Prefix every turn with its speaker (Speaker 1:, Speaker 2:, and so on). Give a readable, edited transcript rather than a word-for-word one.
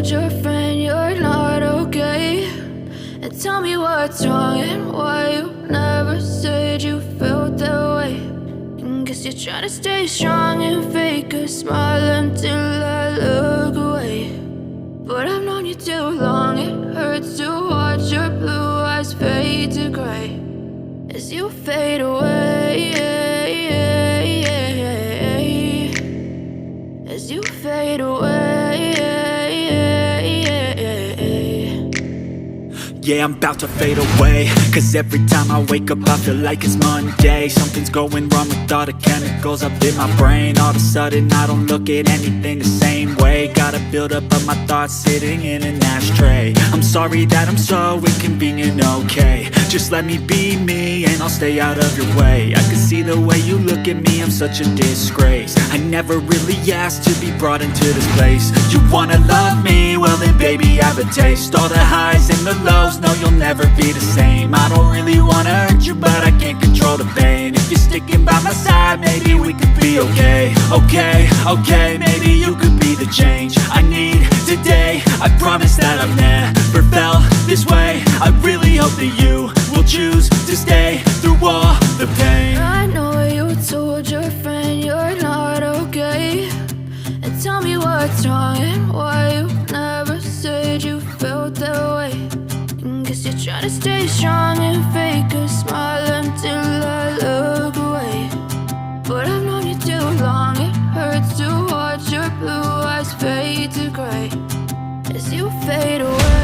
Speaker 1: told your friend you're not okay? And tell me what's wrong and why you never said you felt that way. And guess you're trying to stay strong and fake a smile until I look away. But I've known you too long, it hurts to watch your blue eyes fade to gray as you fade away, as you fade away.
Speaker 2: Yeah, I'm about to fade away, cause every time I wake up I feel like it's Monday. Something's going wrong with all the chemicals up in my brain. All of a sudden I don't look at anything the same way. Got a buildup of my thoughts sitting in an ashtray. I'm sorry that I'm so inconvenient, okay? Just let me be me and I'll stay out of your way. I can see the way you look at me, I'm such a disgrace. I never really asked to be brought into this place. You wanna love me? Well then baby have a taste. All the highs and the lows, no you'll never be the same. I don't really wanna hurt you but I can't control the pain. If you're sticking by my side maybe we could be okay. Okay, maybe you could be the change I need today. I promise that I've never felt this way. I really hope that you will choose to stay through all the pain.
Speaker 1: I know you told your friend you're not okay. And tell me what's wrong and why you never said you felt that way. And guess you're trying to stay strong and fake a smile until I look away. But I've known you too long, it hurts to watch your blue eyes fade to gray as you fade away.